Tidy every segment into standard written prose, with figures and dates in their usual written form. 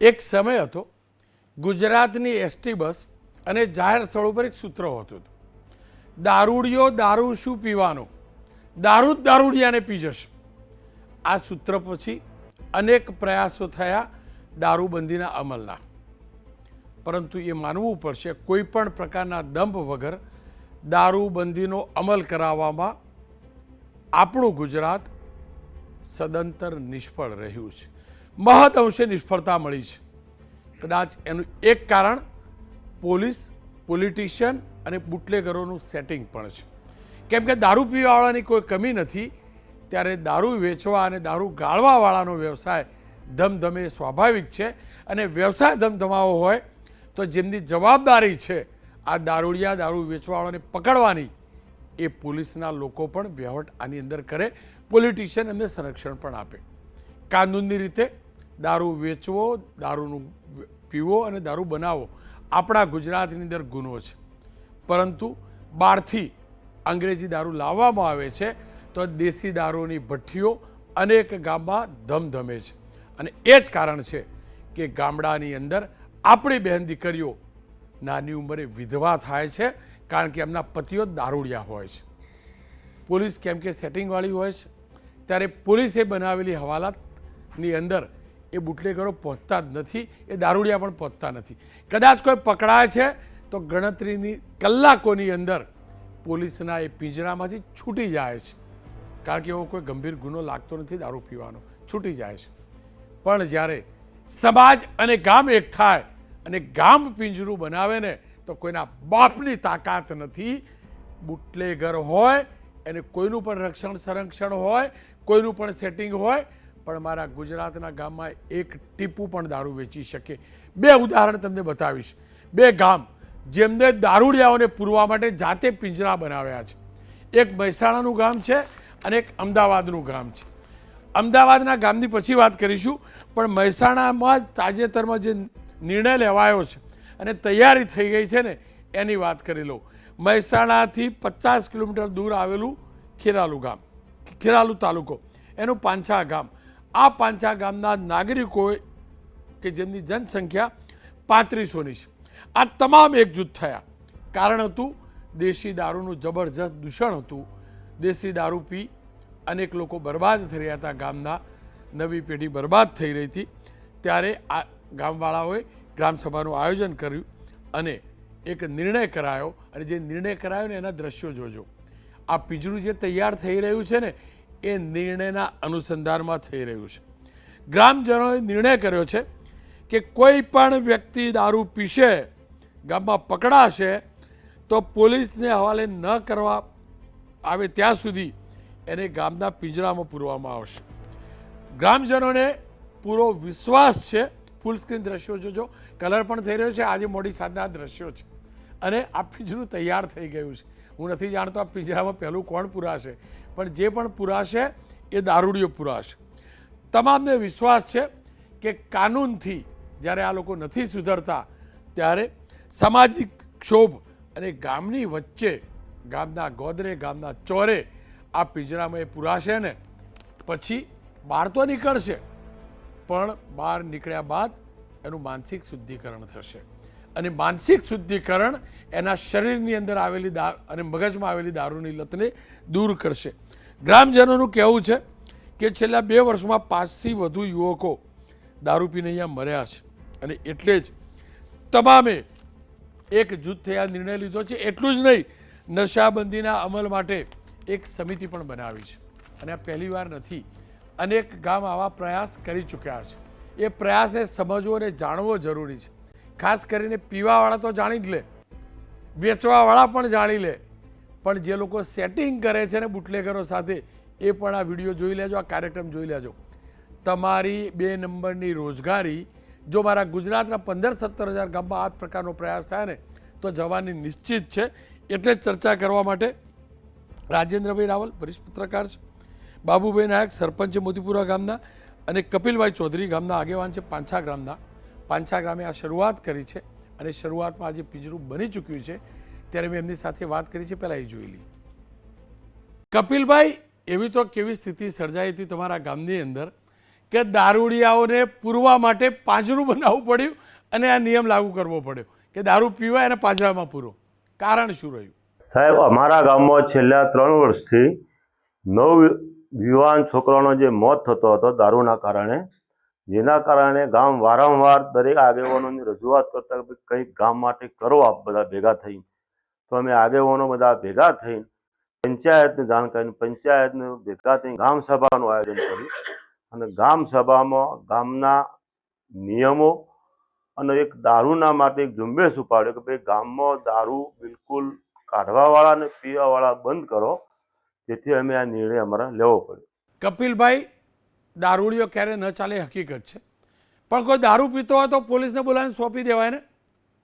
એક સમય હતો ગુજરાતની એસટી બસ અને જાહેર સ્થળો પર એક સૂત્ર હોતું હતું, દારૂડિયો દારૂ શું પીવાનો, દારૂ જ દારૂડિયાને પી જશે. આ સૂત્ર પછી અનેક પ્રયાસો થયા દારૂબંધીના અમલના, પરંતુ એ માનવું પડશે કોઈ પણ પ્રકારના દંભ વગર દારૂબંધીનો અમલ કરાવવામાં આપણું ગુજરાત સદંતર નિષ્ફળ રહ્યું છે. મહદ અંશે નિષ્ફળતા મળી છે. કદાચ એનું એક કારણ પોલીસ, પોલિટિશિયન અને બુટલેગરોનું સેટિંગ પણ છે. કેમ કે દારૂ પીવાવાળાની કોઈ કમી નથી, ત્યારે દારૂ વેચવા અને દારૂ ગાળવાવાળાનો વ્યવસાય ધમધમે સ્વાભાવિક છે. અને વ્યવસાય ધમધમાવો હોય તો જેમની જવાબદારી છે આ દારૂડિયા દારૂ વેચવાવાળાને પકડવાની, એ પોલીસના લોકો પણ વહીવટ આની અંદર કરે, પોલિટિશિયન એમને સંરક્ષણ પણ આપે. કાનૂની રીતે દારૂ વેચવો, દારૂનું પીવો અને દારૂ બનાવવો આપણા ગુજરાતની અંદર ગુનો છે. પરંતુ બહારથી અંગ્રેજી દારૂ લાવવામાં આવે છે તો દેશી દારૂની ભઠ્ઠીઓ અનેક ગામમાં ધમધમે છે. અને એ જ કારણ છે કે ગામડાની અંદર આપણી બહેન દીકરીઓ નાની ઉંમરે વિધવા થાય છે, કારણ કે એમના પતિઓ દારૂડિયા હોય છે. પોલીસ કેમ કે સેટિંગવાળી હોય છે, ત્યારે પોલીસે બનાવેલી હવાલાતની અંદર એ બુટલેગરો પહોંચતા જ નથી, એ દારૂડિયા પણ પહોંચતા નથી. કદાચ કોઈ પકડાય છે તો ગણતરીની કલાકોની અંદર પોલીસના એ પિંજરામાંથી છૂટી જાય છે, કારણ કે એવો કોઈ ગંભીર ગુનો લાગતો નથી દારૂ પીવાનો, છૂટી જાય છે. પણ જ્યારે સમાજ અને ગામ એક થાય અને ગામ પિંજરું બનાવે ને, તો કોઈના બાપની તાકાત નથી. બુટલેગર હોય એને કોઈનું પણ રક્ષણ સંરક્ષણ હોય, કોઈનું પણ સેટિંગ હોય, પણ મારા ગુજરાતના ગામમાં એક ટીપું પણ દારૂ વેચી શકે. બે ઉદાહરણ તમને બતાવીશ. બે ગામ જેમને દારૂડિયાઓને પૂરવા માટે જાતે પિંજરા બનાવ્યા છે. એક મહેસાણાનું ગામ છે અને એક અમદાવાદનું ગામ છે. અમદાવાદના ગામની પછી વાત કરીશું, પણ મહેસાણામાં તાજેતરમાં જે નિર્ણય લેવાયો છે અને તૈયારી થઈ ગઈ છે ને, એની વાત કરી લઉં. મહેસાણાથી 50 કિલોમીટર દૂર આવેલું ખેરાલુ ગામ, ખેરાલુ તાલુકો, એનું પાંછા ગામ. આ પાંછા ગામના નાગરિકોએ કે જેમની જનસંખ્યા 3500ની છે, આ તમામ એકજૂથ થયા. કારણ હતું દેશી દારૂનું જબરજસ્ત દૂષણ હતું. દેશી દારૂ પી અનેક લોકો બરબાદ થઈ રહ્યા હતા, ગામના નવી પેઢી બરબાદ થઈ રહી હતી. ત્યારે આ ગામવાળાઓએ ગ્રામસભાનું આયોજન કર્યું અને એક નિર્ણય કરાયો. અને જે નિર્ણય કરાયો ને એના દ્રશ્યો જોજો. આ પિંજરું જે તૈયાર થઈ રહ્યું છે ને, એ નિર્ણયના અનુસંધાનમાં થઈ રહ્યું છે. ગ્રામજનોએ નિર્ણય કર્યો છે કે કોઈ પણ વ્યક્તિ દારૂ પીશે, ગામમાં પકડાશે, તો પોલીસને હવાલે ન કરવા આવે ત્યાં સુધી એને ગામના પિંજરામાં પૂરવામાં આવશે. ગ્રામજનોને પૂરો વિશ્વાસ છે. ફૂલ સ્ક્રીન દ્રશ્યો જોજો, કલર પણ થઈ રહ્યો છે. આજે મોડી સાંજના દ્રશ્યો છે અને આ પિંજરું તૈયાર થઈ ગયું છે. હું નથી જાણતો આ પિંજરામાં પહેલું કોણ પુરાશે, પણ જે પણ પુરાશે એ દારૂડિયો પુરાશે. તમામને વિશ્વાસ છે કે કાનૂનથી જ્યારે આ લોકો નથી સુધરતા, ત્યારે સામાજિક ક્ષોભ અને ગામની વચ્ચે, ગામના ગોદરે, ગામના ચોરે આ પિંજરામાં એ પુરાશે ને, પછી બહાર તો નીકળશે, પણ બહાર નીકળ્યા બાદ એનું માનસિક શુદ્ધિકરણ થશે. અને માનસિક શુદ્ધિકરણ એના શરીરની અંદર આવેલી અને મગજમાં આવેલી દારૂની લતને દૂર કરશે. ગ્રામજનોનું કહેવું છે કે છેલ્લા 2 વર્ષમાં 5થી વધુ યુવકો દારૂ પીને અહીંયા મર્યા છે. અને એટલે જ તમામે એક જૂથ થયા નિર્ણય લીધો છે. એટલું જ નહીં, નશાબંધીના અમલ માટે એક સમિતિ પણ બનાવી છે. અને આ પહેલી વાર નથી, અનેક ગામ આવા પ્રયાસ કરી ચૂક્યા છે. એ પ્રયાસને સમજવો અને જાણવો જરૂરી છે. ખાસ કરીને પીવાવાળા તો જાણી જ લે, વેચવાવાળા પણ જાણી લે, પણ જે લોકો સેટિંગ કરે છે ને બુટલેગરો સાથે, એ પણ આ વિડીયો જોઈ લેજો, આ કાર્યક્રમ જોઈ લેજો. તમારી 2 નંબરની રોજગારી જો મારા ગુજરાતના 15-17 હજાર ગામમાં આ પ્રકારનો પ્રયાસ થાય ને, તો જવાની નિશ્ચિત છે. એટલે જ ચર્ચા કરવા માટે રાજેન્દ્રભાઈ રાવલ વરિષ્ઠ પત્રકાર છે, બાબુભાઈ નાયક સરપંચ છે મોતીપુરા ગામના, અને કપિલભાઈ ચૌધરી ગામના આગેવાન છે પાંછા ગામના. પાંછા ગામે આ શરૂઆત કરી છે અને શરૂઆતમાં આજે પિંજરું બની ચૂક્યું છે, ત્યારે મેં એમની સાથે વાત કરી છે. પહેલાં એ જોઈ લી. કપિલભાઈ, એવી તો કેવી સ્થિતિ સર્જાઈ હતી તમારા ગામની અંદર કે દારૂડિયાઓને પૂરવા માટે પાંજરું બનાવવું પડ્યું અને આ નિયમ લાગુ કરવો પડ્યો કે દારૂ પીવાય અને પાંજરામાં પૂરો? કારણ શું રહ્યું? સાહેબ, અમારા ગામમાં છેલ્લા 3 વર્ષથી 9 યુવાન છોકરાઓનો જે મોત થતો હતો દારૂના કારણે, જેના કારણે ગામ વારંવાર દરેક આગેવાનોની રજૂઆત કરતા કે કંઈક ગામ માટે કરો આપ બધા ભેગા થઈ. તો અમે આગેવાનો બધા ભેગા થઈને પંચાયતને જાણ કરીને પંચાયતને ભેગા થઈને ગામ સભાનું આયોજન કર્યું અને ગામ સભામાં ગામના નિયમો અને એક દારૂના માટે એક ઝુંબેશ ઉપાડ્યો કે ભાઈ ગામમાં દારૂ બિલકુલ કાઢવાવાળા અને પીવાવાળા બંધ કરો. તેથી અમે આ નિર્ણય અમારા લેવો પડ્યો. કપિલભાઈ, દારૂડિયો ક્યારે ન ચાલે હકીકત છે, પણ કોઈ દારૂ પીતો હોય તો પોલીસને બોલાવીને સોંપી દેવાય ને.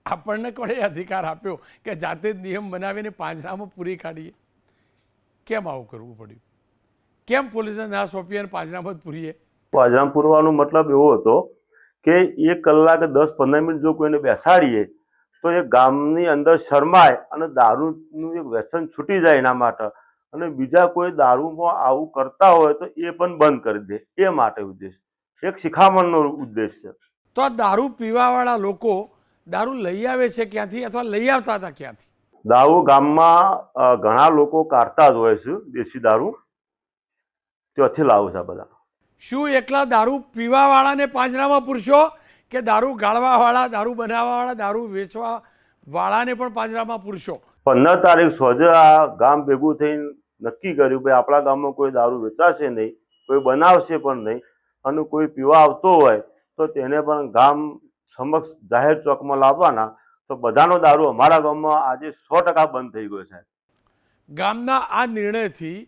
આપણને કોણે અધિકાર આપ્યો કે જાતે જ નિયમ બનાવીને પાંજરામાં પૂરી કાઢીએ? કેમ આવું કરવું પડ્યું? કેમ પોલીસને ના સોંપીએ અને પાંજરામાં જ પૂરીએ? પાંજરામાં પૂરવાનો મતલબ એવો હતો કે 1 કલાકે 10-15 મિનિટ જો કોઈને બેસાડીએ તો એ ગામની અંદર શરમાય અને દારૂનું એક વ્યસન છૂટી જાય એના માટે, અને બીજા કોઈ દારૂમાં આવું કરતા હોય તો એ પણ બંધ કરી દે. એ માટે ઉદ્દેશ, એક શિખામણનો ઉદ્દેશ છે. તો આ દારૂ પીવાવાળા લોકો દારૂ લઈ આવે છે ક્યાંથી, અથવા લઈ આવતા હતા ક્યાંથી? દારૂ ગામમાં ઘણા લોકો કાઢતા જ હોય છે, દેશી દારૂ ત્યાંથી લાવું છે બધા. શું એકલા દારૂ પીવાવાળાને પાંજરામાં પૂરશો કે દારૂ ગાળવાવાળા, દારૂ બનાવવાવાળા, દારૂ વેચવા વાળાને પણ પાંજરામાં પૂરશો? 15 તારીખ સોજે આ ગામ ભેગું થઈને નક્કી કર્યું ભાઈ આપણા ગામમાં કોઈ દારૂ વેચાશે નહીં, કોઈ બનાવશે પણ નહીં, અને કોઈ પીવા આવતો હોય તો તેને પણ ગામ સમક્ષ જાહેર ચોકમાં લાવવાના. તો બધાનો દારૂ અમારા ગામમાં આજે 100% બંધ થઈ ગયો છે. ગામના આ નિર્ણયથી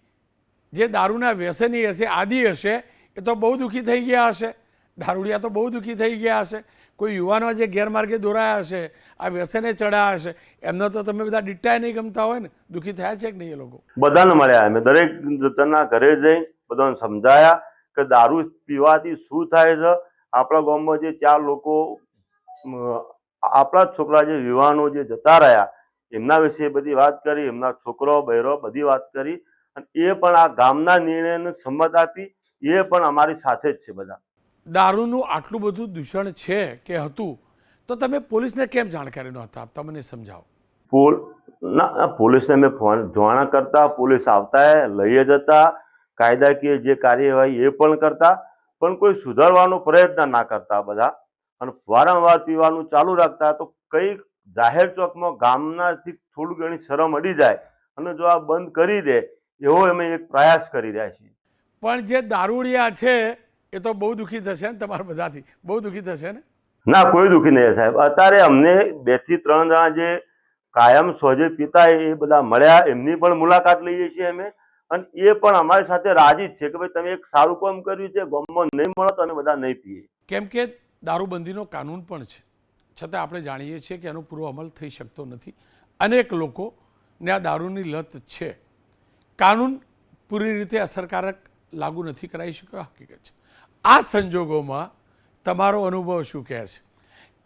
જે દારૂના વ્યસની હશે, આદિ હશે, એ તો બહુ દુઃખી થઈ ગયા હશે. દારૂડિયા તો બહુ દુઃખી થઈ ગયા હશે. કોઈ યુવાનો જે ગેરમાર્ગે દોરાયા હશે, આ વ્યસને ચડ્યા હશે, એમને તો તમે બધા ડીટાય નહીં ગમતા હોય ને? દુઃખી થયા છે કે નહીં એ લોકો? બધાને મળ્યા, અમે દરેક જણના ઘરે જઈ બધાને સમજાયા કે દારૂ પીવાથી શું થાય છે. આપણા ગામમાં જે 4 લોકો આપણા જ છોકરા જે યુવાનો જે જતા રહ્યા એમના વિશે બધી વાત કરી, એમના છોકરો બહેરો બધી વાત કરી, અને એ પણ આ ગામના નિર્ણયને સંમત આપી. એ પણ અમારી સાથે જ છે બધા. દારૂનું આટલું બધું દૂષણ છે કે હતું તો તમે પોલીસને કેમ જાણકારી નહોતા આપતા? મને સમજાવો. પોલીસને અમે ફોન જાણ કરતા, પોલીસ આવતા, લઈ જતા, કાયદાકીય જે કાર્યવાહી એ પણ કરતા, પણ કોઈ સુધારવાનો પ્રયત્ન ના કરતા બધા, અને વારંવાર પીવાનું ચાલુ રાખતા. તો કંઈક જાહેર ચોકમાં ગામનાથી થોડું ઘણી શરમ અડી જાય અને જો આ બંધ કરી દે એવો અમે એક પ્રયાસ કરી રહ્યા છીએ. પણ જે દારૂડિયા છે એ તો બહુ દુઃખી થશે ને તમારા બધાથી? બહુ દુઃખી થશે ને? ના, કોઈ દુઃખી નહીં સાહેબ. અત્યારે અમને 2 થી 3 જણા જે કાયમ સોજે પિતા એ બધા મળ્યા, એમની પણ મુલાકાત લઈએ છીએ અમે, અને એ પણ અમારી સાથે રાજી જ છે કે ભાઈ તમે એક સારું કામ કર્યું છે, ગામમાં નહીં મળો તો અમે બધા નહીં પીએ. કેમ કે દારૂબંધીનો કાનૂન પણ છે, છતાં આપણે જાણીએ છીએ કે એનો પૂરો અમલ થઈ શકતો નથી. અનેક લોકોને આ દારૂની લત છે. કાનૂન પૂરી રીતે અસરકારક લાગુ નથી કરાવી શક્યો, હકીકત છે. આ સંજોગોમાં તમારો અનુભવ શું કહે છે?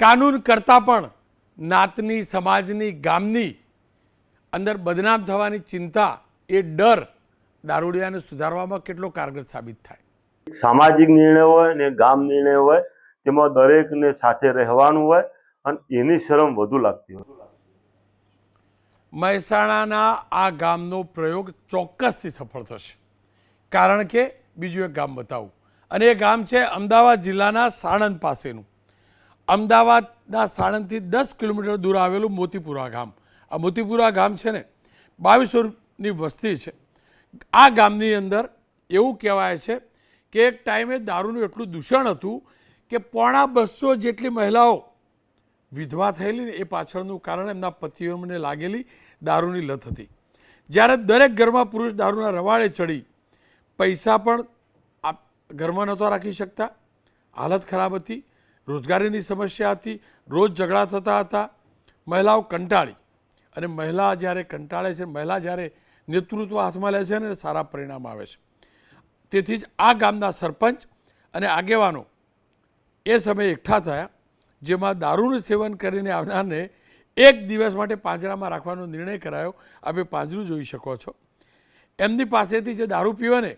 કાનૂન કરતાં પણ નાતની, સમાજની, ગામની અંદર બદનામ થવાની ચિંતા, એ ડર દારૂડિયાને સુધારવામાં કેટલો કારગર સાબિત થાય? સામાજિક નિર્ણય હોય ને ગામ નિર્ણય હોય, તેમાં દરેકને સાથે રહેવાનું હોય અને એની શરમ વધુ લાગતી હોય. મહેસાણાના આ ગામનો પ્રયોગ ચોક્કસથી સફળ થશે, કારણ કે બીજું એક ગામ બતાવું, અને એ ગામ છે અમદાવાદ જિલ્લાના સાણંદ પાસેનું. અમદાવાદના સાણંદથી 10 કિલોમીટર દૂર આવેલું મોતીપુરા ગામ. આ મોતીપુરા ગામ છે ને 2200ની વસ્તી છે. આ ગામની અંદર એવું કહેવાય છે કે એક ટાઈમે દારૂનું એટલું દૂષણ હતું કે 250 જેટલી મહિલાઓ વિધવા થયેલી ને એ પાછળનું કારણ એમના પતિઓને લાગેલી દારૂની લત હતી. જ્યારે દરેક ઘરમાં પુરુષ દારૂના રવાડે ચડી, પૈસા પણ ઘરમાં નહોતા રાખી શકતા, હાલત ખરાબ હતી, રોજગારીની સમસ્યા હતી, રોજ ઝઘડા થતા હતા, મહિલાઓ કંટાળી. અને મહિલા જ્યારે કંટાળે છે, મહિલા જ્યારે નેતૃત્વ હાથમાં લે છે ને, સારા પરિણામ આવે છે. તેથી જ આ ગામના સરપંચ અને આગેવાનો એ સમયે એકઠા થયા, જેમાં દારૂનું સેવન કરીને આવનારને 1 દિવસ માટે પાંજરામાં રાખવાનો નિર્ણય કરાયો. આપણે પાંજરું જોઈ શકો છો. એમની પાસેથી જે દારૂ પીવે ને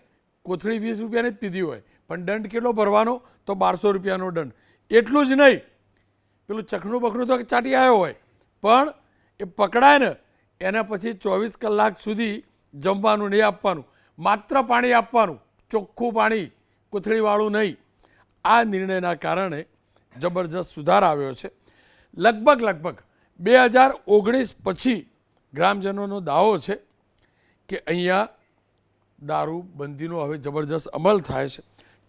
કોથળી 20 રૂપિયાની જ પીધી હોય, પણ દંડ કેટલો ભરવાનો? તો 1200 રૂપિયાનો દંડ. એટલું જ નહીં, પેલું ચખનું બખનું તો ચાટી આવ્યો હોય, પણ એ પકડાય ને એના પછી 24 કલાક સુધી જમવાનું નહીં આપવાનું, માત્ર પાણી આપવાનું, ચોખ્ખું પાણી, કોથળીવાળું નહીં. આ નિર્ણયના કારણે જબરજસ્ત સુધાર આવ્યો છે. લગભગ 2019 પછી ગ્રામજનોનો દાવો છે કે અહીંયા દારૂબંધીનો હવે જબરજસ્ત અમલ થાય છે.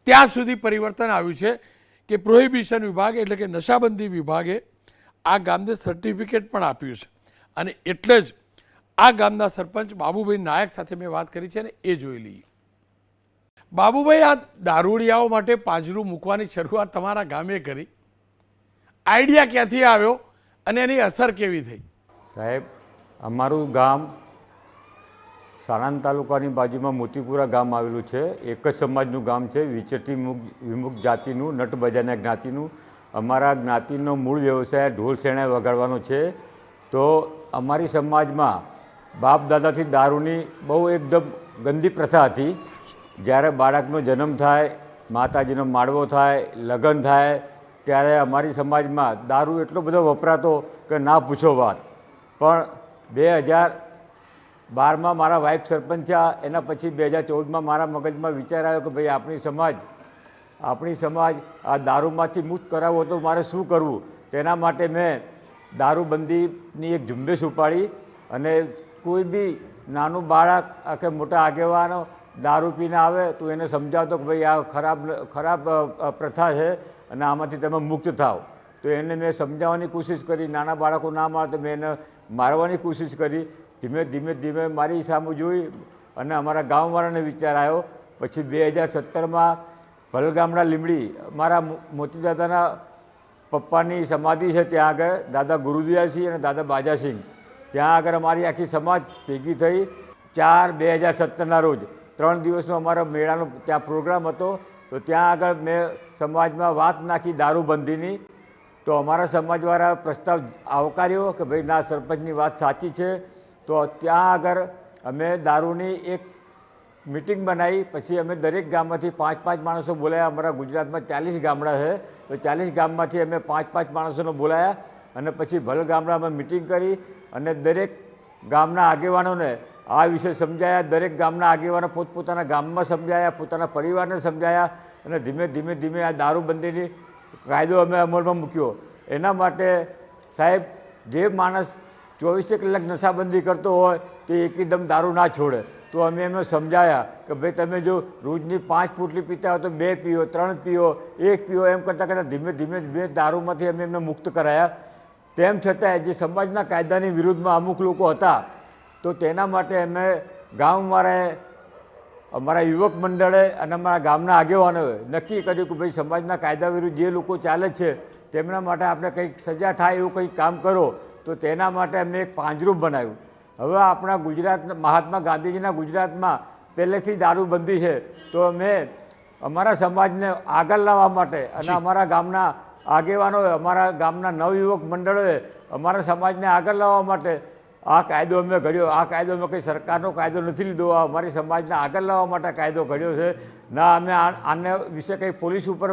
ત્યાં સુધી પરિવર્તન આવ્યું છે કે પ્રોહિબિશન વિભાગ એટલે કે નશાબંધી વિભાગે આ ગામને સર્ટિફિકેટ પણ આપ્યું છે. અને એટલે જ આ ગામના સરપંચ બાબુભાઈ નાયક સાથે મેં વાત કરી છે ને એ જોઈ લઈએ. બાબુભાઈ, આ દારૂડિયાઓ માટે પાંજરું મૂકવાની શરૂઆત તમારા ગામે કરી, આઈડિયા ક્યાંથી આવ્યો અને એની અસર કેવી થઈ? સાહેબ, અમારું ગામ સાણંદ તાલુકાની બાજુમાં મોતીપુરા ગામ આવેલું છે. એક જ સમાજનું ગામ છે, વિચરતી વિમુક્ત જાતિનું, નટબજાના જ્ઞાતિનું. અમારા જ્ઞાતિનો મૂળ વ્યવસાય ઢોલ શેણા વગાડવાનો છે. તો અમારી સમાજમાં બાપ દાદાથી દારૂની બહુ એકદમ ગંદી પ્રથા હતી. જ્યારે બાળકનો જન્મ થાય, માતાજીનો માડવો થાય, લગ્ન થાય, ત્યારે અમારી સમાજમાં દારૂ એટલો બધો વપરાતો કે ના પૂછો વાત. પણ 2012માં મારા વાઇફ સરપંચ થયા, એના પછી 2014માં મારા મગજમાં વિચાર આવ્યો કે ભાઈ આપણી સમાજ આ દારૂમાંથી મુક્ત કરાવવો તો મારે શું કરવું. તેના માટે મેં દારૂબંધીની એક ઝુંબેશ ઉપાડી અને કોઈ બી નાનું બાળક કે મોટા આગેવાનો દારૂ પીને આવે તો એને સમજાવતો કે ભાઈ આ ખરાબ પ્રથા છે અને આમાંથી તમે મુક્ત થાવ. તો એને મેં સમજાવવાની કોશિશ કરી. નાના બાળકો ના મારે તો મેં એને મારવાની કોશિશ કરી. ધીમે મારી સામે જોઈ અને અમારા ગામવાળાને વિચાર આવ્યો. પછી 2017માં ભલગામડા લીમડી મારા મોતીદાદાના પપ્પાની સમાધિ છે, ત્યાં આગળ દાદા ગુરુદયાલસિંહ અને દાદા બાજાસિંહ, ત્યાં આગળ અમારી આખી સમાજ ભેગી થઈ. 4/2017ના રોજ 3 દિવસનો અમારો મેળાનો ત્યાં પ્રોગ્રામ હતો. તો ત્યાં આગળ મેં સમાજમાં વાત નાખી દારૂબંધીની. તો અમારા સમાજવાળા પ્રસ્તાવ આવકાર્યો કે ભાઈ ના, સરપંચની વાત સાચી છે. તો ત્યાં આગળ અમે દારૂની એક મિટિંગ બનાવી. પછી અમે દરેક ગામમાંથી 5-5 માણસો બોલાયા. અમારા ગુજરાતમાં 40 ગામડા છે, તો 40 ગામમાંથી અમે 5-5 માણસોને બોલાયા અને પછી ભલ ગામડામાં મિટિંગ કરી અને દરેક ગામના આગેવાનોને આ વિશે સમજાયા. દરેક ગામના આગેવાનો પોતપોતાના ગામમાં સમજાયા, પોતાના પરિવારને સમજાયા અને ધીમે આ દારૂબંધીની કાયદો અમે અમલમાં મૂક્યો. એના માટે સાહેબ, જે માણસ 24 કલાક નશાબંધી કરતો હોય તે એકદમ દારૂ ના છોડે. તો અમે એમને સમજાયા કે ભાઈ તમે જો રોજની 5 પોટલી પીતા હોય તો 2 પીઓ, 3 પીઓ, 1 પીઓ, એમ કરતાં ધીમે દારૂમાંથી અમે એમને મુક્ત કરાયા. તેમ છતાં જે સમાજના કાયદાની વિરુદ્ધમાં અમુક લોકો હતા, તો તેના માટે અમે ગામવાળાએ, અમારા યુવક મંડળે અને અમારા ગામના આગેવાનોએ નક્કી કર્યું કે ભાઈ સમાજના કાયદા વિરુદ્ધ જે લોકો ચાલે છે તેમના માટે આપણે કંઈક સજા થાય એવું કંઈક કામ કરો. તો તેના માટે અમે એક પાંજરું બનાવ્યું. હવે આપણા મહાત્મા ગાંધીજીના ગુજરાતમાં પહેલેથી દારૂબંધી છે. તો અમે અમારા સમાજને આગળ લાવવા માટે અને અમારા ગામના આગેવાનોએ, અમારા ગામના નવયુવક મંડળોએ અમારા સમાજને આગળ લાવવા માટે આ કાયદો અમે ઘડ્યો. આ કાયદો અમે કંઈ સરકારનો કાયદો નથી લીધો, આ અમારી સમાજને આગળ લાવવા માટે કાયદો ઘડ્યો છે. ના, અમે આને વિશે કંઈ પોલીસ ઉપર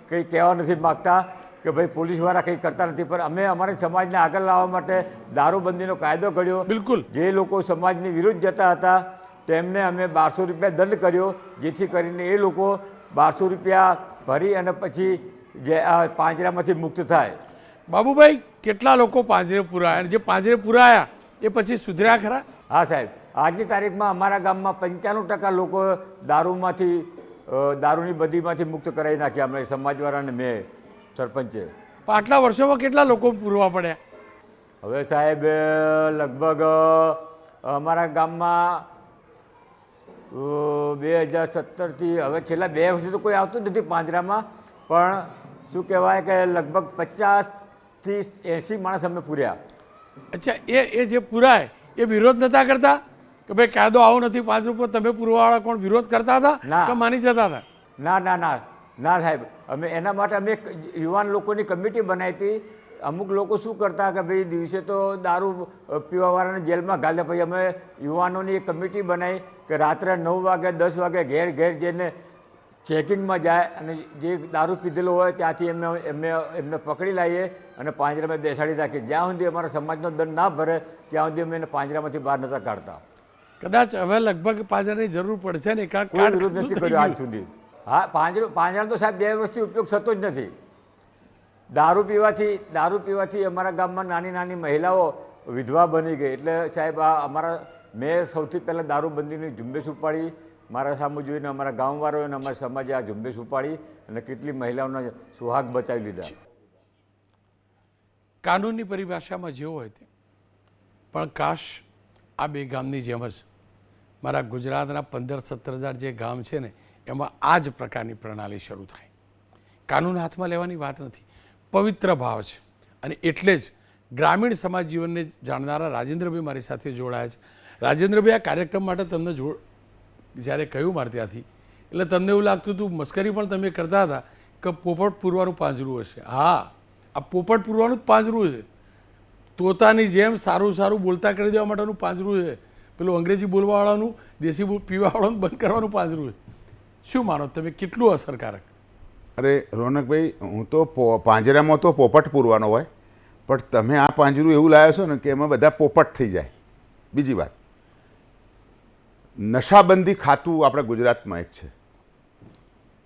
કંઈ કહેવા નથી માગતા કે ભાઈ પોલીસવાળા કંઈ કરતા નથી, પણ અમે અમારી સમાજને આગળ લાવવા માટે દારૂબંધીનો કાયદો ઘડ્યો. બિલકુલ. જે લોકો સમાજની વિરુદ્ધ જતા હતા તેમને અમે 1200 રૂપિયા દંડ કર્યો, જેથી કરીને એ લોકો 1200 રૂપિયા ભરી અને પછી જે આ પાંજરામાંથી મુક્ત થાય. બાબુભાઈ, કેટલા લોકો પાંજરે પુરાયા અને જે પાંજરે પુરાયા એ પછી સુધર્યા ખરા? હા સાહેબ, આજની તારીખમાં અમારા ગામમાં 95% લોકો દારૂની બધીમાંથી મુક્ત કરાવી નાખ્યા. અમે સમાજવાળાને મેં સરપંચે. આટલા વર્ષોમાં કેટલા લોકો પૂરવા પડ્યા? હવે સાહેબ, લગભગ અમારા ગામમાં 2017થી હવે છેલ્લા 2 વર્ષથી તો કોઈ આવતું જ નથી પાંજરામાં, પણ શું કહેવાય કે લગભગ 50થી 80 માણસ અમે પૂર્યા. અચ્છા, એ જે પુરાય એ વિરોધ નતા કરતા કે ભાઈ કાયદો આવો નથી, 5 રૂપિયા તમે પૂરવાવાળા કોણ વિરોધ કરતા હતા કે માની જતા હતા? ના સાહેબ, અમે એના માટે અમે એક યુવાન લોકોની કમિટી બનાવી હતી. અમુક લોકો શું કરતા કે ભાઈ દિવસે તો દારૂ પીવાવાળાને જેલમાં ઘાલે. પછી અમે યુવાનોની એક કમિટી બનાવી કે રાત્રે 9 વાગે 10 વાગે ઘેર ઘેર જઈને ચેકિંગમાં જાય અને જે દારૂ પીધેલો હોય ત્યાંથી એમને પકડી લાવીએ અને પાંજરામાં બેસાડી રાખીએ. જ્યાં સુધી અમારા સમાજનો દંડ ના ભરે ત્યાં સુધી અમે એને પાંજરામાંથી બહાર નહોતા કાઢતા. કદાચ હવે લગભગ પાંજરાની જરૂર પડશે ને, કારણ કોઈ વિરોધ નથી કર્યો આજ સુધી. હા, પાંજરાનો તો સાહેબ 2 વર્ષથી ઉપયોગ થતો જ નથી. દારૂ પીવાથી અમારા ગામમાં નાની નાની મહિલાઓ વિધવા બની ગઈ. એટલે સાહેબ મેં સૌથી પહેલાં દારૂબંધીની ઝુંબેશ ઉપાડી. મારા સામું જોઈને અમારા ગામવાળાઓએ અને અમારા સમાજે આ ઝુંબેશ ઉપાડી અને કેટલી મહિલાઓના સુહાગ બચાવી લીધા. કાનૂનની પરિભાષામાં જેવો હોય તે, પણ કાશ આ બે ગામની જેમ જ મારા ગુજરાતના 15-17 હજાર જે ગામ છે ને, એમાં આ જ પ્રકારની પ્રણાલી શરૂ થાય. કાનૂન હાથમાં લેવાની વાત નથી, પવિત્ર ભાવ છે. અને એટલે જ ગ્રામીણ સમાજ જીવનને જાણનારા રાજેન્દ્રભાઈ મારી સાથે જોડાયા છે. રાજેન્દ્રભાઈ, આ કાર્યક્રમ માટે તમને જ્યારે કહ્યું મારે ત્યાંથી, એટલે તમને એવું લાગતું હતું, મસ્કરી પણ તમે કરતા હતા કે પોપટ પૂરવાનું પાંજરું હશે. હા, આ પોપટ પૂરવાનું જ પાંજરું છે. તોતાની જેમ સારું સારું બોલતા કરી દેવા માટેનું પાંજરું છે. પેલું અંગ્રેજી બોલવાવાળાનું, દેશી પીવાવાળાનું બંધ કરવાનું પાંજરું છે. શું માનો તમે, કેટલું અસરકારક? અરે રોનકભાઈ, હું તો પાંજરામાં તો પોપટ પૂરવાનો હોય, પણ તમે આ પાંજરું એવું લાવ્યો છો ને કે એમાં બધા પોપટ થઈ જાય. બીજી વાત, નશાબંધી ખાતું આપણા ગુજરાતમાં એક છે,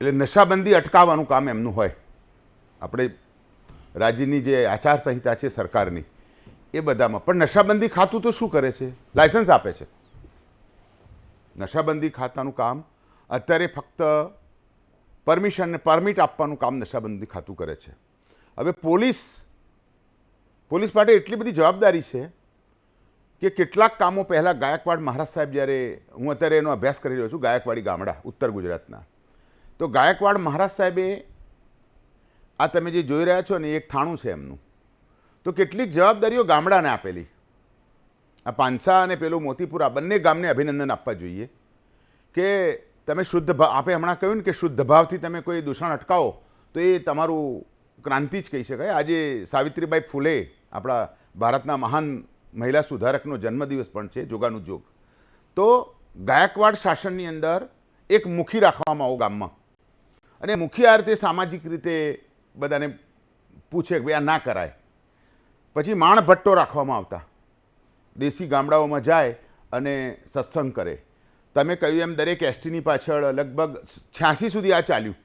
એટલે નશાબંધી અટકાવવાનું કામ એમનું હોય. આપણે રાજ્યની જે આચારસંહિતા છે સરકારની, એ બધામાં. પણ નશાબંધી ખાતું તો શું કરે છે? લાયસન્સ આપે છે. નશાબંધી ખાતાનું કામ અત્યારે ફક્ત પરમિટ આપવાનું કામ નશાબંધી ખાતું કરે છે. હવે પોલીસ માટે એટલી બધી જવાબદારી છે કે કેટલાક કામો પહેલાં ગાયકવાડ મહારાજ સાહેબ, જ્યારે હું અત્યારે એનો અભ્યાસ કરી રહ્યો છું, ગાયકવાડી ગામડા ઉત્તર ગુજરાતના, તો ગાયકવાડ મહારાજ સાહેબે આ તમે જે જોઈ રહ્યા છો ને, એક થાણું છે એમનું, તો કેટલીક જવાબદારીઓ ગામડાને આપેલી. આ પાંસા અને પેલું મોતીપુરા બંને ગામને અભિનંદન આપવા જોઈએ કે તમે શુદ્ધ ભાવ, આપે હમણાં કહ્યું ને કે શુદ્ધ ભાવથી તમે કોઈ દૂષણ અટકાવો તો એ તમારું ક્રાંતિ જ કહી શકાય. આજે સાવિત્રીબાઈ ફૂલે, આપણા ભારતના મહાન મહિલા સુધારકનો જન્મદિવસ પણ છે, જોગાનું જોગ. તો ગાયકવાડ શાસનની અંદર એક મુખી રાખવામાં આવો ગામમાં, અને મુખી આ રીતે સામાજિક રીતે બધાને પૂછે કે ભાઈ આ ના કરાય. પછી માણભટ્ટો રાખવામાં આવતા, દેશી ગામડાઓમાં જાય અને સત્સંગ કરે. તમે કહ્યું એમ દરેક એસટીની પાછળ લગભગ 86 સુધી આ ચાલ્યું.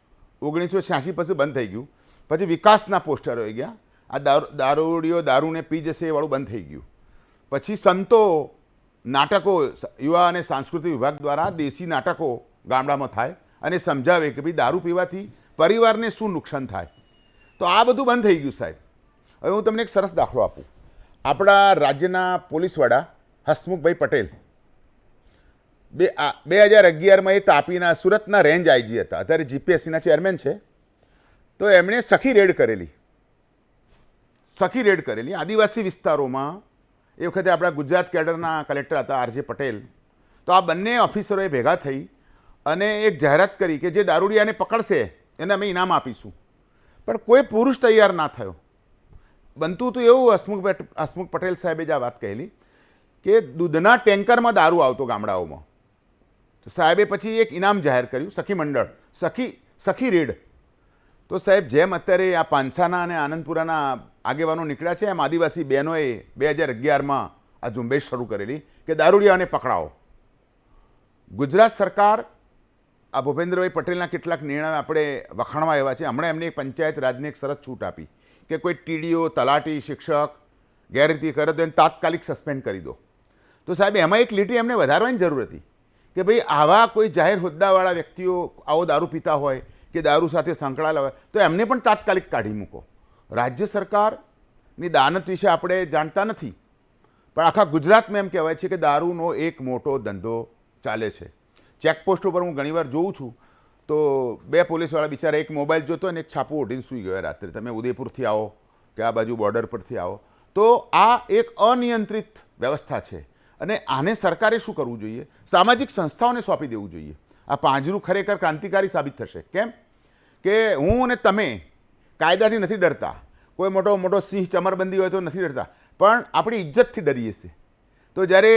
1986 પછી બંધ થઈ ગયું. પછી વિકાસના પોસ્ટર આવી ગયા. આ દારૂડીઓ દારૂને પી જશે એ વાળું બંધ થઈ ગયું. પછી સંતો નાટકો, યુવા અને સાંસ્કૃતિક વિભાગ દ્વારા દેશી નાટકો ગામડામાં થાય અને સમજાવે કે ભાઈ દારૂ પીવાથી પરિવારને શું નુકસાન થાય. તો આ બધું બંધ થઈ ગયું સાહેબ. હવે હું તમને એક સરસ દાખલો આપું. આપણા રાજ્યના પોલીસ વડા હસમુખભાઈ પટેલ 2011માં એ તાપીના સુરતના રેન્જ આઈજી હતા, અત્યારે જીપીએસસીના ચેરમેન છે. તો એમણે સખી રેડ કરેલી આદિવાસી વિસ્તારોમાં. એ વખતે આપણા ગુજરાત કેડરના કલેક્ટર હતા આરજે પટેલ. તો આ બંને ઓફિસરોએ ભેગા થઈ અને એક જાહેરાત કરી કે જે દારૂડિયાને પકડશે એને અમે ઇનામ આપીશું. પણ કોઈ પુરુષ તૈયાર ના થયો. બનતું તો એવું, હસમુખ પટેલ સાહેબે જ આ વાત કહેલી કે દૂધના ટેન્કરમાં દારૂ આવતો ગામડાઓમાં. તો સાહેબે પછી એક ઇનામ જાહેર કર્યું, સખી મંડળ, સખી રેડ. તો સાહેબ, જેમ અત્યારે આ પાંસાના અને આનંદપુરાના આગેવાનો નીકળ્યા છે, એમ આદિવાસી બહેનોએ 2011માં આ ઝુંબેશ શરૂ કરેલી કે દારૂડિયાને પકડાવો. ગુજરાત સરકાર, આ ભૂપેન્દ્રભાઈ પટેલના કેટલાક નિર્ણયો આપણે વખાણવા એવા છે. હમણાં એમને પંચાયત રાજને એક સરસ છૂટ આપી કે કોઈ ટીડીઓ, તલાટી, શિક્ષક ગેરરીતિ કરે તો એને તાત્કાલિક સસ્પેન્ડ કરી દો. તો સાહેબ, એમાં એક લીટી એમને વધારવાની જરૂર હતી કે ભાઈ આવા કોઈ જાહેર હોદ્દાવાળા વ્યક્તિઓ આવો દારૂ પીતા હોય કે દારૂ સાથે સંકળાયેલા હોય તો એમને પણ તાત્કાલિક કાઢી મૂકો. રાજ્ય સરકારની દાનત વિશે આપણે જાણતા નથી, પણ આખા ગુજરાતમાં એમ કહેવાય છે કે દારૂનો એક મોટો ધંધો ચાલે છે. ચેકપોસ્ટ ઉપર હું ઘણીવાર જોઉં છું તો 2 પોલીસવાળા બિચારા એક મોબાઈલ જોતો અને એક છાપું ઓઢીને સૂઈ ગયો રાત્રે. તમે ઉદયપુરથી આવો કે આ બાજુ બોર્ડર પરથી આવો, તો આ એક અનિયંત્રિત વ્યવસ્થા છે. અને આને સરકારે શું કરવું જોઈએ? સામાજિક સંસ્થાઓને સોંપી દેવું જોઈએ. આ પાંજરું ખરેખર ક્રાંતિકારી સાબિત થશે. કેમ કે હું અને તમે કાયદાથી નથી ડરતા, કોઈ મોટો મોટો સિંહ ચમરબંધી હોય તો નથી ડરતા, પણ આપણી ઇજ્જતથી ડરીએ છીએ. તો જ્યારે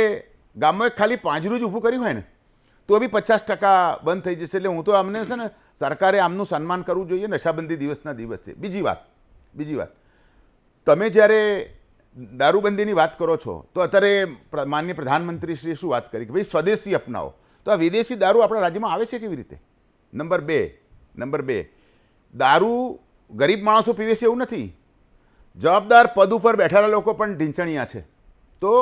ગામમાં એક ખાલી પાંજરું જ ઊભું કર્યું હોય ને તો બી 50% બંધ થઈ જશે. એટલે હું તો અમને છે ને સરકારે આમનું સન્માન કરવું જોઈએ નશાબંધી દિવસના દિવસે. બીજી વાત તમે જ્યારે દારૂબંધીની વાત કરો છો તો અત્યારે માનનીય પ્રધાનમંત્રીશ્રીએ શું વાત કરી કે ભાઈ સ્વદેશી અપનાવો. તો આ વિદેશી દારૂ આપણા રાજ્યમાં આવે છે કેવી રીતે? નંબર બે દારૂ ગરીબ માણસો પીવે છે એવું નથી, જવાબદાર પદ ઉપર બેઠેલા લોકો પણ ઢીંચણિયા છે. તો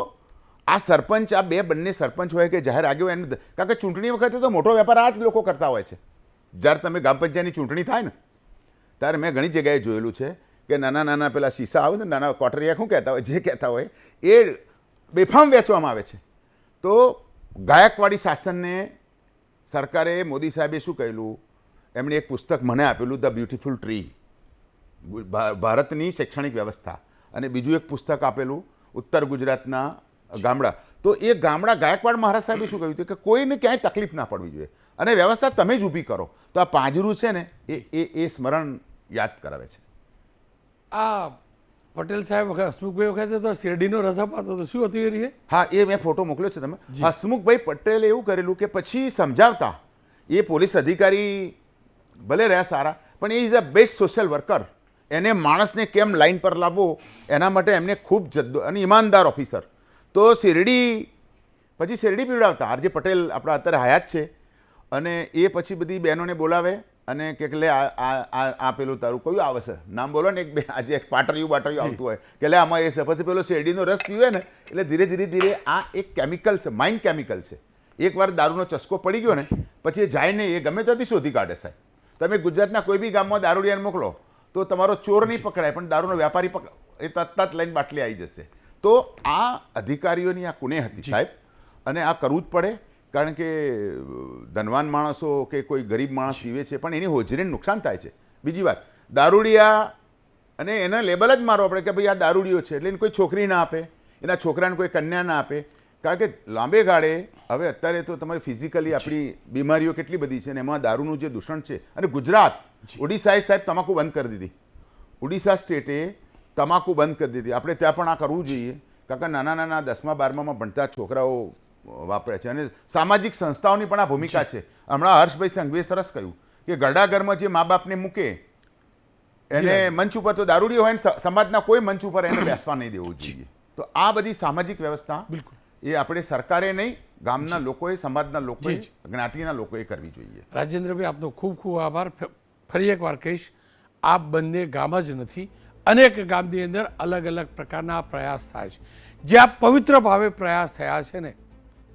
આ સરપંચ, આ બંને સરપંચ હોય કે જાહેર આગેવાન, કારણ કે ચૂંટણી વખતે તો મોટો વેપાર આ જ લોકો કરતા હોય છે. જ્યારે તમે ગ્રામ પંચાયતની ચૂંટણી થાય ને ત્યારે મેં ઘણી જગ્યાએ જોયેલું છે કે નાના પેલા શીશા આવે છે, નાના કોટરિયા શું કહેતા હોય, જે કહેતા હોય એ બેફામ વેચવામાં આવે છે. તો ગાયકવાડી શાસનને સરકારે, મોદી સાહેબે શું કહેલું, એમણે એક પુસ્તક મને આપેલું, ધ બ્યુટિફુલ ટ્રી, ભારતની શૈક્ષણિક વ્યવસ્થા, અને બીજું એક પુસ્તક આપેલું ઉત્તર ગુજરાતના ગામડા. તો એ ગામડા ગાયકવાડ મહારાજ સાહેબે શું કહ્યું હતું કે કોઈને ક્યાંય તકલીફ ના પડવી જોઈએ અને વ્યવસ્થા તમે જ ઊભી કરો. તો આ પાંજરું છે ને એ સ્મરણ યાદ કરાવે છે. આ પટેલ સાહેબ વખત, હસમુખભાઈ વખતે તો શેરડીનો રસ અપાતો તો શું હતું એ રીતે? હા, એ મેં ફોટો મોકલ્યો છે તમે. હસમુખભાઈ પટેલે એવું કરેલું કે પછી સમજાવતા, એ પોલીસ અધિકારી ભલે રહ્યા સારા, પણ એ is a best social worker. એને માણસને કેમ લાઈન પર લાવવો એના માટે એમને ખૂબ જદ્દો, અને ઈમાનદાર ઓફિસર. તો શેરડી પીવડાવતા. આરજે પટેલ આપણા અત્યારે હયાત છે, અને એ પછી બધી બહેનોને બોલાવે અને કે લે આ પેલું તારું કયું આવે છે નામ બોલો ને, આજે એક પાટરિયું આવતું હોય કે લે આમાં એ છે, પછી પેલો શેરડીનો રસ પીવે ને એટલે ધીરે આ એક કેમિકલ છે, માઇન્ડ કેમિકલ છે. એકવાર દારૂનો ચસ્કો પડી ગયો ને પછી એ જાય ને, એ ગમે ત્યાંથી શોધી કાઢે સાહેબ. તમે ગુજરાતના કોઈ બી ગામમાં દારૂડિયાને મોકલો તો તમારો ચોર નહીં પકડાય, પણ દારૂનો વેપારી એ તરત લઈને બાટલી આવી જશે. તો આ અધિકારીઓની આ કુને હતી સાહેબ, અને આ કરવું જ પડે. કારણ કે ધનવાન માણસો કે કોઈ ગરીબ માણસ પીવે છે પણ એની હોજરીને નુકસાન થાય છે. બીજી વાત, દારૂડિયા, અને એના લેબલ જ મારવો પડે કે ભાઈ આ દારૂડિયો છે એટલે એને કોઈ છોકરી ના આપે, એના છોકરાને કોઈ કન્યા ના આપે. કારણ કે લાંબે ગાળે હવે અત્યારે તો તમારી ફિઝિકલી આપણી બીમારીઓ કેટલી બધી છે, ને એમાં દારૂનું જે દૂષણ છે. અને ગુજરાત, ઓડિશાએ સાહેબ તમાકુ બંધ કરી દીધી. ઓડિશા સ્ટેટે તમાકુ બંધ કરી દીધી. આપણે ત્યાં પણ આ કરવું જોઈએ, કારણ કે નાના 10મા 12મામાં ભણતા છોકરાઓ વાપરે છે. અને સામાજિક સંસ્થાઓની પણ આ ભૂમિકા છે. હમણાં હર્ષભાઈ સંઘવીએ સરસ કહ્યું કે ઘરડાઘરમાં જે મા બાપને મૂકે એને મંચ ઉપર, તો દારૂડિયો હોય ને સમાજના કોઈ મંચ ઉપર એને બેસવા નહીં દેવું જોઈએ. તો આ બધી સામાજિક વ્યવસ્થા બિલકુલ એ આપણે સરકારે નહીં, ગામના લોકોએ, સમાજના લોકોએ, જ્ઞાતિના લોકોએ કરવી જોઈએ. રાજેન્દ્રભાઈ, આપનો ખૂબ ખૂબ આભાર. ફરી એકવાર કહીશ, આ બંને ગામ જ નથી, અનેક ગામની અંદર અલગ અલગ પ્રકારના પ્રયાસ થાય છે. જ્યાં પવિત્ર ભાવે પ્રયાસ થયા છે ને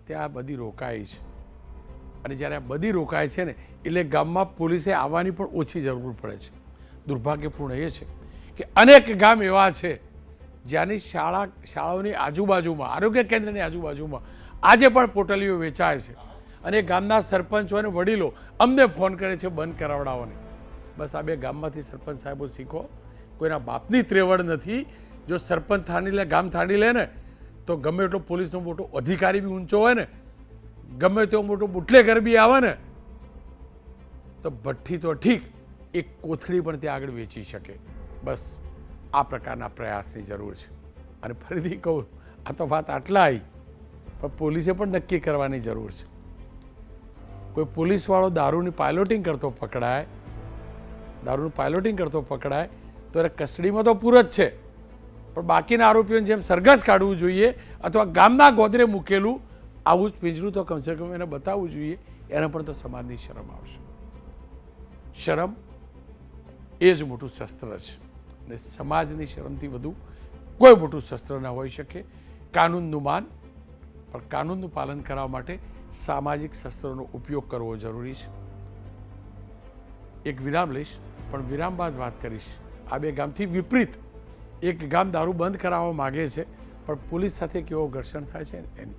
ત્યાં બધી રોકાઈ છે, અને જ્યારે આ બધી રોકાય છે ને એટલે ગામમાં પોલીસે આવવાની પણ ઓછી જરૂર પડે છે. દુર્ભાગ્યપૂર્ણ એ છે કે અનેક ગામ એવા છે જ્યાંની શાળાઓની આજુબાજુમાં, આરોગ્ય કેન્દ્રની આજુબાજુમાં આજે પણ પોટલીઓ વેચાય છે, અને ગામના સરપંચો અને વડીલો અમને ફોન કરે છે બંધ કરાવડાવવાની. બસ આ બે ગામમાંથી સરપંચ સાહેબો શીખો, કોઈના બાપની ત્રેવડ નથી. જો સરપંચ થાણી લે, ગામ થાણી લે ને તો ગમે એટલો પોલીસનો મોટો અધિકારી બી ઊંચો હોય ને, ગમે તેવો મોટો બુટલેગર બી આવે ને તો ભઠ્ઠી તો ઠીક, એક કોથળી પણ ત્યાં આગળ વેચી શકે. બસ આ પ્રકારના પ્રયાસની જરૂર છે. અને ફરીથી કહું, આ તો વાત આટલા આવી, પણ પોલીસે પણ નક્કી કરવાની જરૂર છે. કોઈ પોલીસવાળો દારૂની પાયલોટિંગ કરતો પકડાય તો એને કસ્ટડીમાં તો પૂરો જ છે, પણ બાકીના આરોપીઓને જેમ સરઘસ કાઢવું જોઈએ, અથવા ગામના ગોદરે મૂકેલું આવું જ પિંજરું તો કમસે કમ એને બતાવવું જોઈએ. એને પણ તો સમાજની શરમ આવશે. શરમ એ જ મોટું શસ્ત્ર છે, અને સમાજની શરમથી વધુ કોઈ મોટું શસ્ત્ર ના હોઈ શકે. કાનૂનનું માન, પણ કાનૂનનું પાલન કરવા માટે સામાજિક શસ્ત્રોનો ઉપયોગ કરવો જરૂરી છે. એક વિરામ લઈશ, પણ વિરામ બાદ વાત કરીશ. આ બે ગામથી વિપરીત એક ગામ દારૂ બંધ કરાવવા માગે છે, પણ પોલીસ સાથે કેવો ઘર્ષણ થાય છે એની.